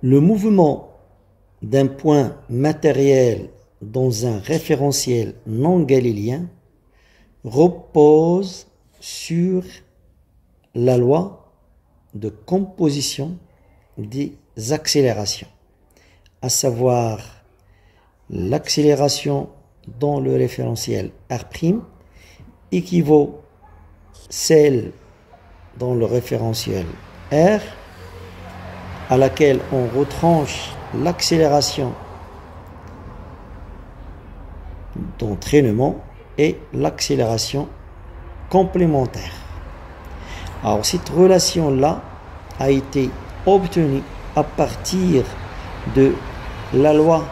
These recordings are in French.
Le mouvement d'un point matériel dans un référentiel non galiléen repose sur la loi de composition des accélérations, à savoir l'accélération dans le référentiel R' équivaut celle dans le référentiel R, à laquelle on retranche l'accélération d'entraînement et l'accélération complémentaire. Alors cette relation-là a été obtenue à partir de la loi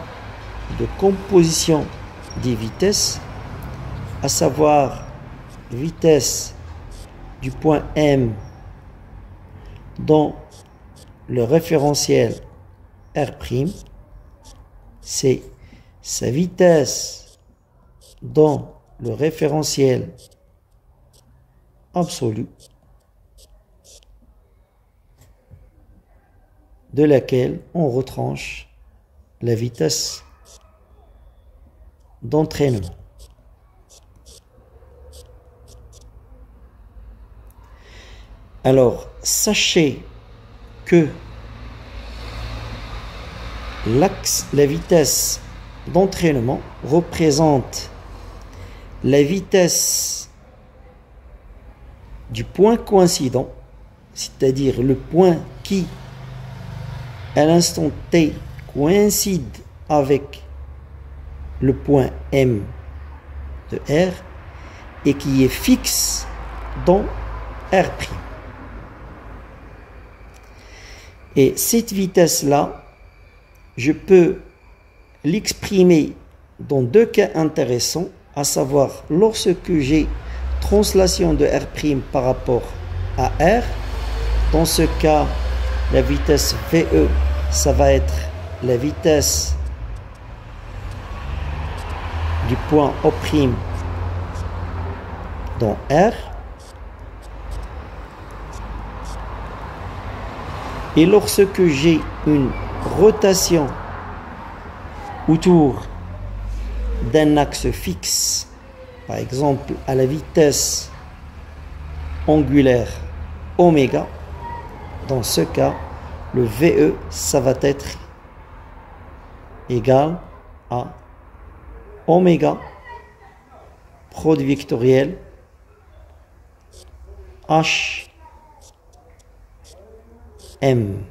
de composition des vitesses, à savoir vitesse du point M dans le référentiel R', c'est sa vitesse dans le référentiel absolu de laquelle on retranche la vitesse d'entraînement. Alors, sachez que la vitesse d'entraînement représente la vitesse du point coïncident, c'est-à-dire le point qui, à l'instant T, coïncide avec le point M de R et qui est fixe dans R'. Et cette vitesse-là, je peux l'exprimer dans deux cas intéressants, à savoir lorsque j'ai translation de R' par rapport à R. Dans ce cas, la vitesse VE, ça va être la vitesse du point O' dans R. Et lorsque j'ai une rotation autour d'un axe fixe, par exemple à la vitesse angulaire oméga, dans ce cas, le VE, ça va être égal à oméga, produit vectoriel, H M.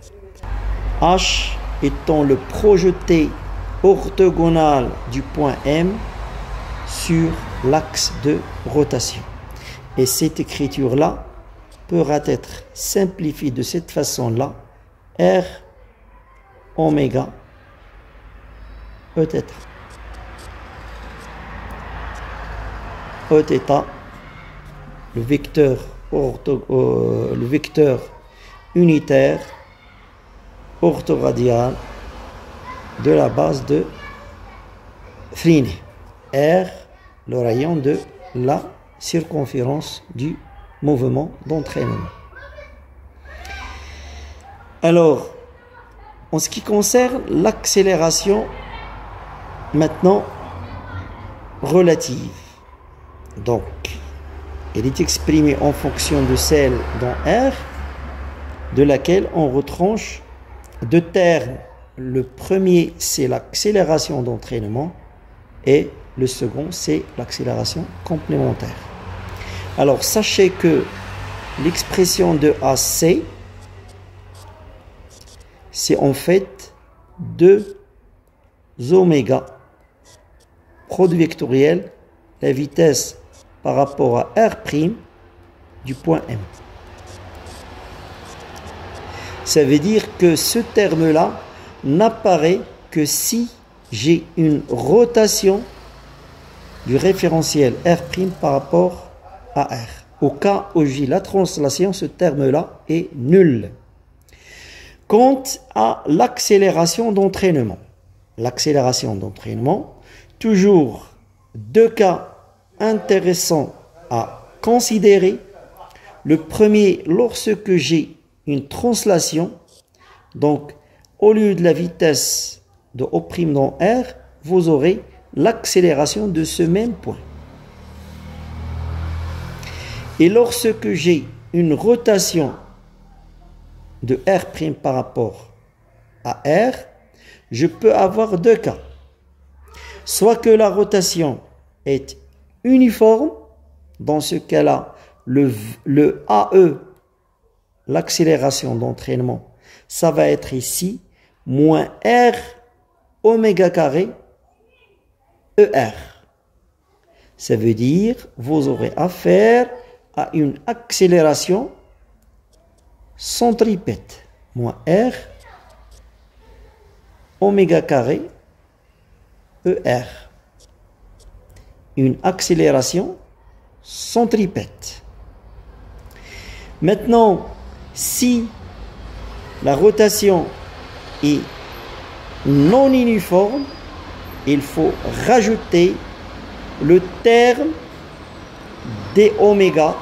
H étant le projeté orthogonal du point M sur l'axe de rotation. Et cette écriture-là pourra être simplifiée de cette façon-là. R oméga Eθ. Eθ, le vecteur unitaire orthoradial de la base de Freinet. R, le rayon de la circonférence du mouvement d'entraînement. Alors, en ce qui concerne l'accélération maintenant relative, donc elle est exprimée en fonction de celle dans R, de laquelle on retranche deux termes. Le premier, c'est l'accélération d'entraînement et le second, c'est l'accélération complémentaire. Alors, sachez que l'expression de AC, c'est en fait 2 oméga, produit vectoriel, la vitesse par rapport à R' du point M. Ça veut dire que ce terme-là n'apparaît que si j'ai une rotation du référentiel R' par rapport à R. Au cas où j'ai la translation, ce terme-là est nul. Quant à l'accélération d'entraînement, toujours deux cas intéressants à considérer. Le premier, lorsque j'ai une translation, donc au lieu de la vitesse de O' dans R, vous aurez l'accélération de ce même point. Et lorsque j'ai une rotation de R' par rapport à R, je peux avoir deux cas. Soit que la rotation est uniforme, dans ce cas-là, le AE, l'accélération d'entraînement, ça va être ici, moins R oméga carré ER. Ça veut dire, vous aurez affaire à une accélération centripète, moins R oméga carré ER. Une accélération centripète. Maintenant, si la rotation est non uniforme, il faut rajouter le terme d oméga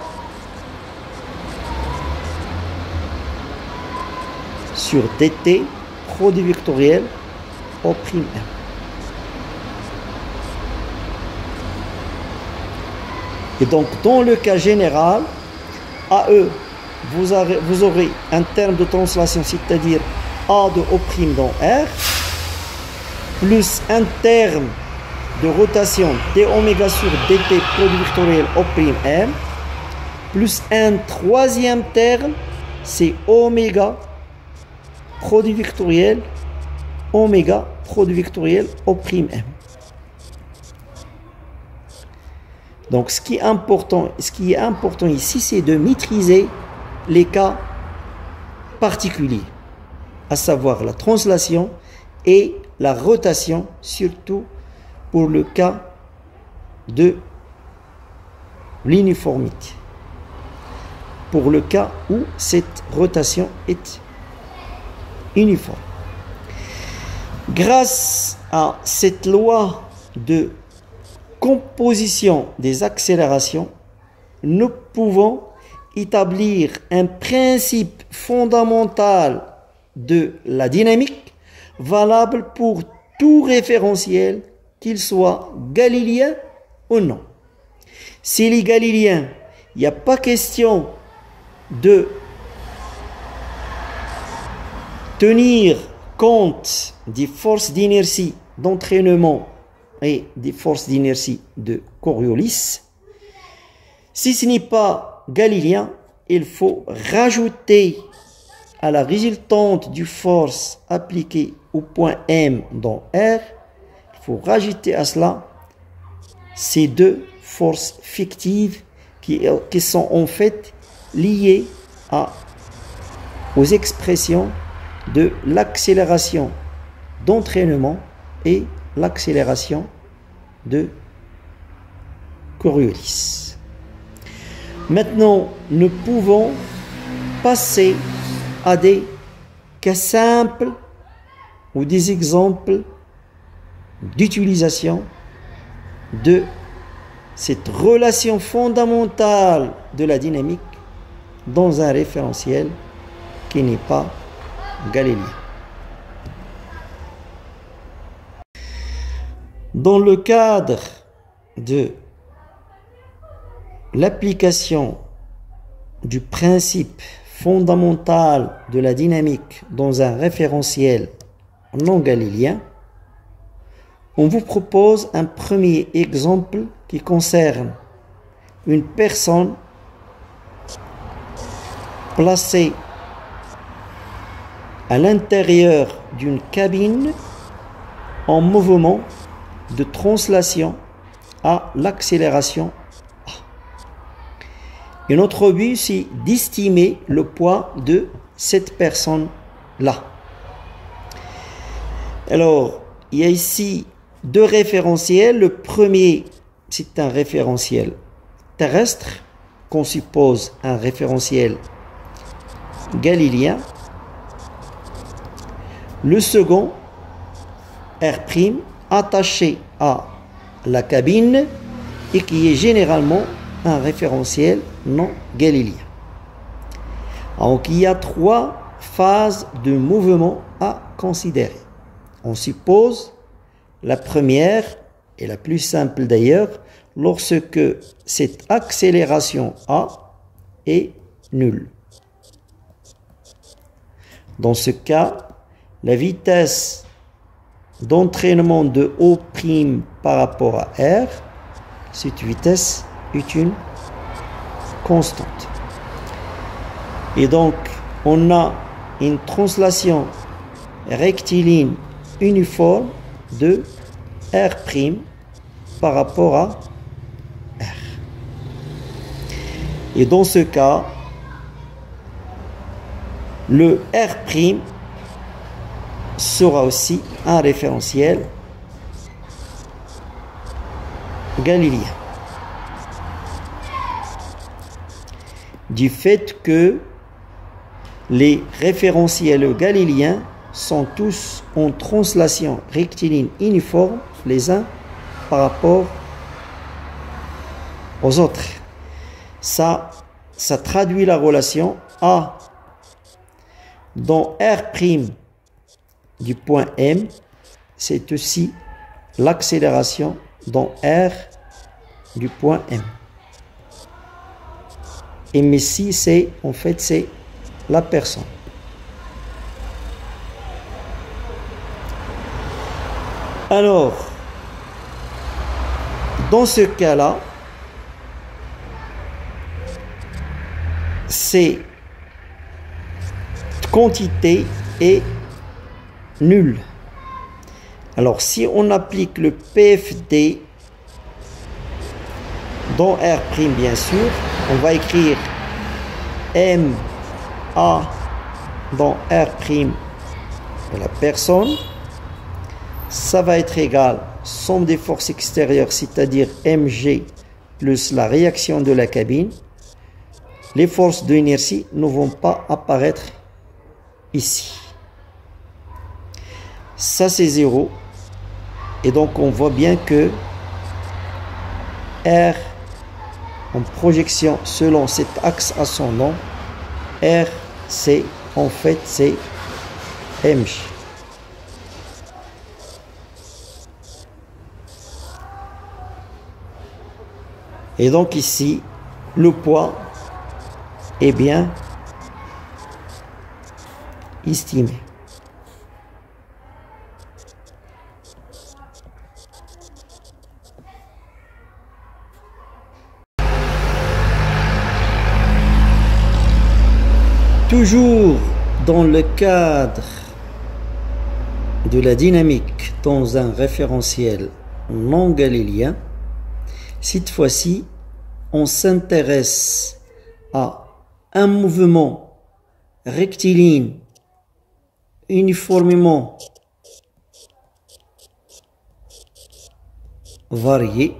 sur dt, produit vectoriel O'. Et donc, dans le cas général, AE, vous aurez un terme de translation, c'est-à-dire A de O' dans R, plus un terme de rotation d oméga sur dt, produit vectoriel O', plus un troisième terme, c'est oméga, produit vectoriel, oméga, produit vectoriel O'. Donc, ce qui est important ici, c'est de maîtriser les cas particuliers, à savoir la translation et la rotation, surtout pour le cas de l'uniformité, pour le cas où cette rotation est uniforme. Grâce à cette loi de composition des accélérations, nous pouvons établir un principe fondamental de la dynamique valable pour tout référentiel, qu'il soit galiléen ou non. S'il est galiléen, il n'y a pas question de tenir compte des forces d'inertie d'entraînement et des forces d'inertie de Coriolis. Si ce n'est pas galiléen, il faut rajouter à la résultante du force appliquée au point M dans R, il faut rajouter à cela ces deux forces fictives qui sont en fait liées aux expressions de l'accélération d'entraînement et l'accélération de Coriolis. Maintenant, nous pouvons passer à des cas simples ou des exemples d'utilisation de cette relation fondamentale de la dynamique dans un référentiel qui n'est pas galiléen. Dans le cadre de l'application du principe fondamental de la dynamique dans un référentiel non galiléen, on vous propose un premier exemple qui concerne une personne placée à l'intérieur d'une cabine en mouvement de translation à l'accélération A. Et notre but, c'est d'estimer le poids de cette personne-là. Alors, il y a ici deux référentiels. Le premier, c'est un référentiel terrestre, qu'on suppose un référentiel galiléen. Le second, R', attaché à la cabine et qui est généralement un référentiel non galiléen. Donc il y a trois phases de mouvement à considérer. On suppose la première, et la plus simple d'ailleurs, lorsque cette accélération A est nulle. Dans ce cas, la vitesse d'entraînement de O' par rapport à R, cette vitesse est une constante. Et donc, on a une translation rectiligne uniforme de R' par rapport à R. Et dans ce cas, le R' sera aussi un référentiel galiléen. Du fait que les référentiels galiléens sont tous en translation rectiligne uniforme les uns par rapport aux autres. Ça traduit la relation A dans R' du point M, c'est aussi l'accélération dans R du point M. Et mais si c'est la personne. Alors, dans ce cas-là, cette quantité est nulle. Alors, si on applique le PFD dans R', bien sûr, on va écrire MA dans R' de la personne. Ça va être égal somme des forces extérieures, c'est-à-dire mg plus la réaction de la cabine. Les forces d'inertie ne vont pas apparaître ici. Ça, c'est 0. Et donc, on voit bien que R, en projection selon cet axe ascendant, R, c'est mg. Et donc ici, le poids est bien estimé. Toujours dans le cadre de la dynamique dans un référentiel non galiléen, cette fois-ci, on s'intéresse à un mouvement rectiligne uniformément varié,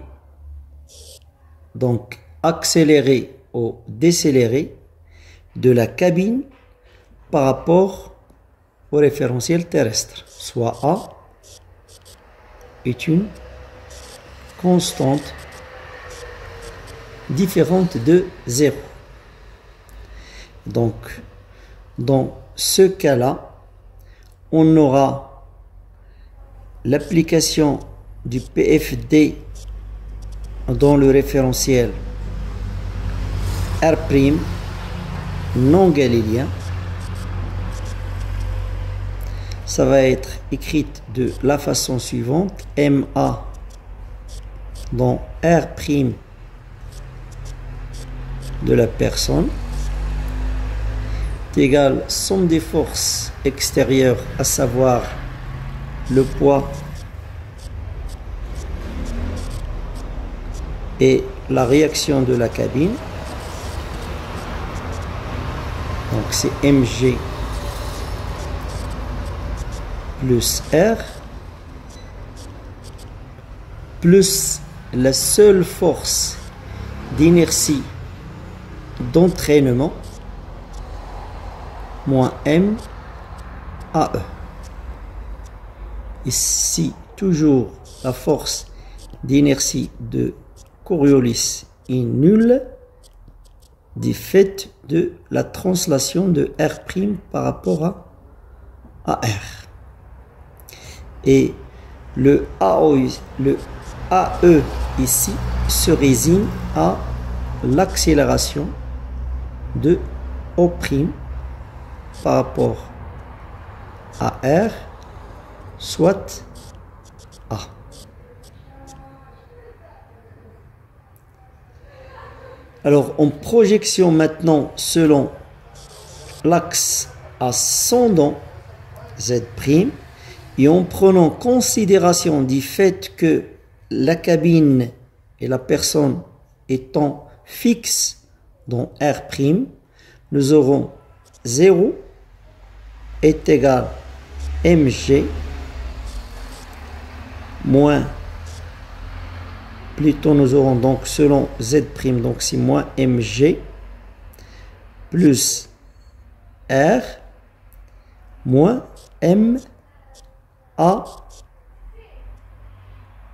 donc accéléré ou décéléré, de la cabine par rapport au référentiel terrestre, soit A est une constante différente de 0. Donc, dans ce cas-là, on aura l'application du PFD dans le référentiel R' non galiléen. Ça va être écrite de la façon suivante: MA dans R' de la personne est égal somme des forces extérieures, à savoir le poids et la réaction de la cabine. Donc c'est mg plus R plus la seule force d'inertie d'entraînement moins M AE. Ici, toujours la force d'inertie de Coriolis est nulle, du fait de la translation de R' par rapport à R. Et le AE ici se résigne à l'accélération de O' par rapport à R, soit A. Alors, en projection maintenant selon l'axe ascendant Z', et en prenant considération du fait que la cabine et la personne étant fixes dans R', nous aurons 0 est égal mg moins, plutôt nous aurons donc selon Z', donc c'est moins mg plus R moins m a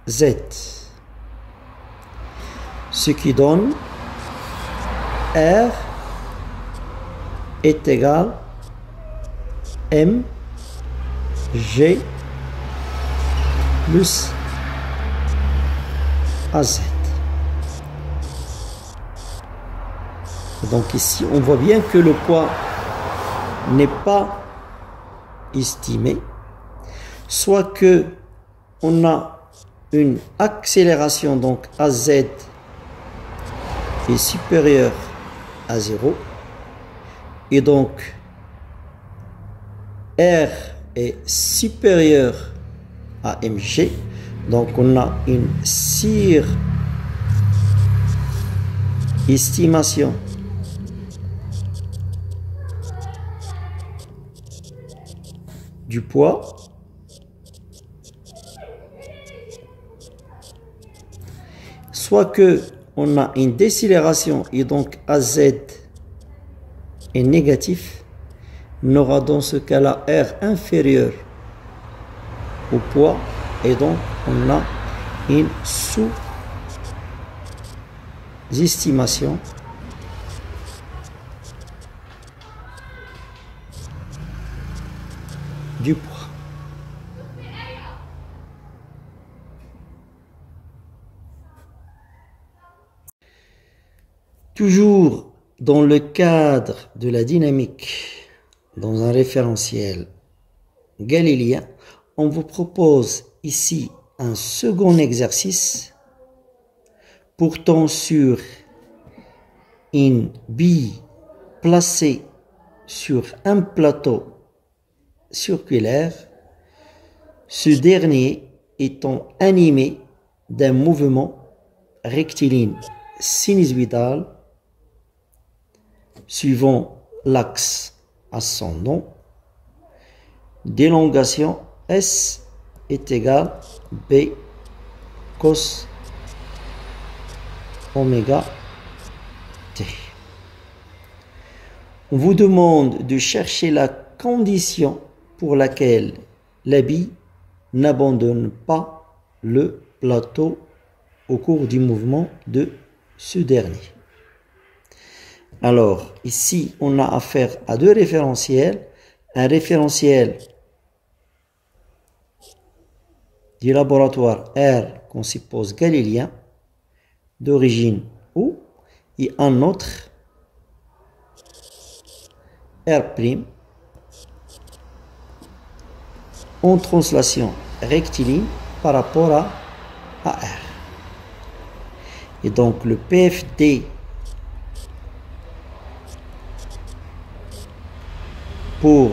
z, ce qui donne R est égal m g plus az. Donc ici on voit bien que le poids n'est pas estimé, soit que on a une accélération, donc AZ est supérieur à 0 et donc R est supérieur à mg, donc on a une surestimation du poids, soit que on a une décélération et donc AZ est négatif, on aura dans ce cas-là R inférieur au poids et donc on a une sous-estimation du poids. Toujours dans le cadre de la dynamique, dans un référentiel galiléen, on vous propose ici un second exercice portant sur une bille placée sur un plateau circulaire, ce dernier étant animé d'un mouvement rectiligne sinusoïdal suivant l'axe ascendant, d'élongation S est égal B cos oméga t. On vous demande de chercher la condition pour laquelle la bille n'abandonne pas le plateau au cours du mouvement de ce dernier. Alors, ici, on a affaire à deux référentiels. Un référentiel du laboratoire R qu'on suppose galilien, d'origine O, et un autre R' en translation rectiligne par rapport à R. Et donc, le PFD pour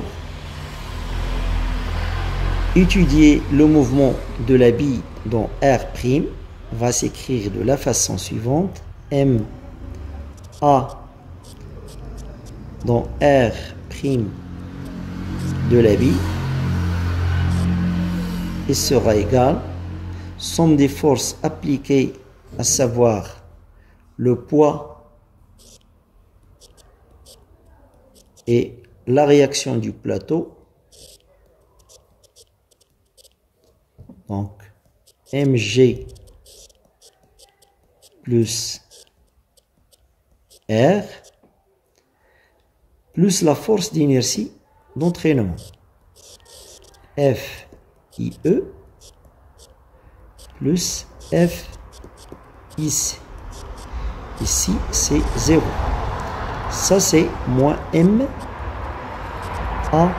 étudier le mouvement de la bille dans R' va s'écrire de la façon suivante: M A dans R' de la bille et sera égal somme des forces appliquées, à savoir le poids et la réaction du plateau, donc mg plus R plus la force d'inertie d'entraînement. F IE plus F ici. Ici, c'est 0. Ça, c'est moins M A E.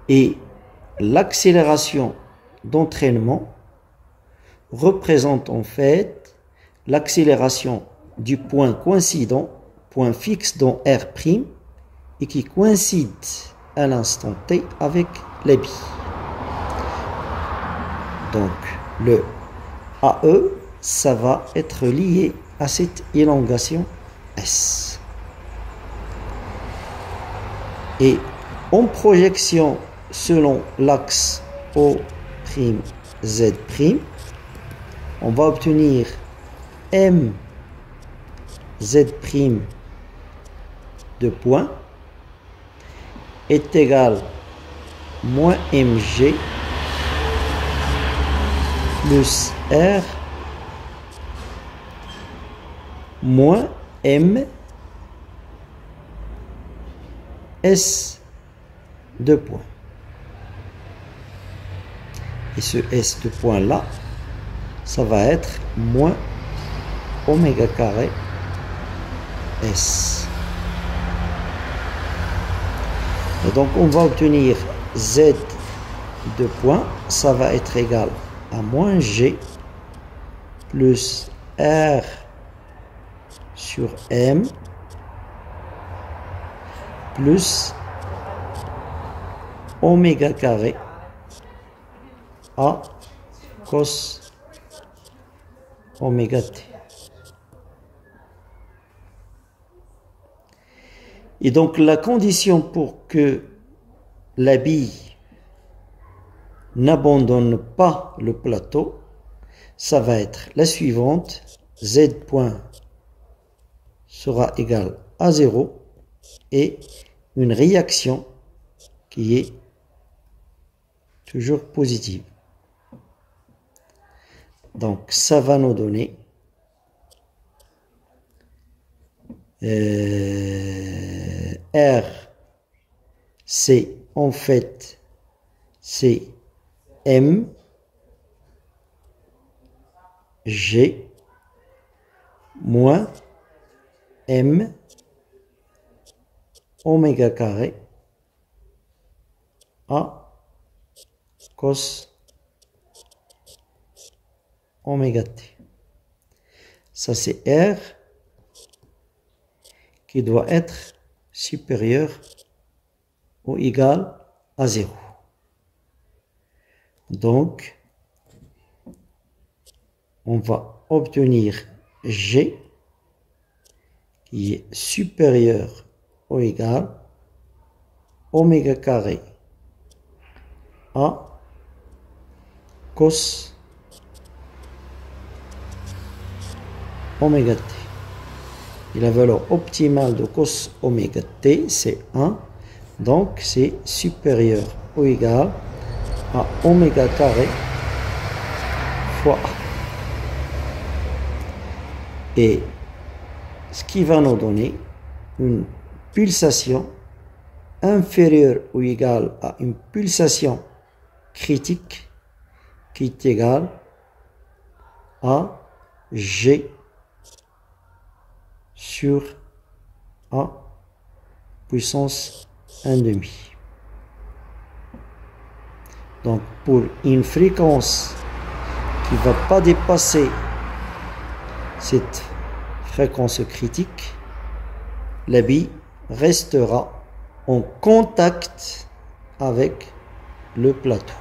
Et l'accélération d'entraînement représente en fait l'accélération du point coïncident, point fixe dans R', et qui coïncide à l'instant T avec la bille. Donc, le AE, ça va être lié à cette élongation S. Et en projection selon l'axe O'Z', on va obtenir MZ' de point est égal moins MG plus R moins M S de point. Et ce S de point là, ça va être moins oméga carré S. Et donc on va obtenir Z de point, ça va être égal à moins G plus R sur M plus oméga carré A cos oméga t. Et donc la condition pour que la bille n'abandonne pas le plateau, ça va être la suivante. Z point sera égal à 0 et une réaction qui est toujours positive. Donc ça va nous donner R, c'est en fait c'est M G moins M oméga carré A cos oméga t. Ça c'est R qui doit être supérieur ou égal à 0. Donc, on va obtenir G qui est supérieur ou égal oméga carré A cos oméga t. Et la valeur optimale de cos oméga t, c'est 1. Donc, c'est supérieur ou égal à oméga carré fois A. Et ce qui va nous donner une pulsation inférieure ou égale à une pulsation critique qui est égale à G sur A puissance 1/2. Donc pour une fréquence qui ne va pas dépasser cette fréquence critique, la bille restera en contact avec le plateau.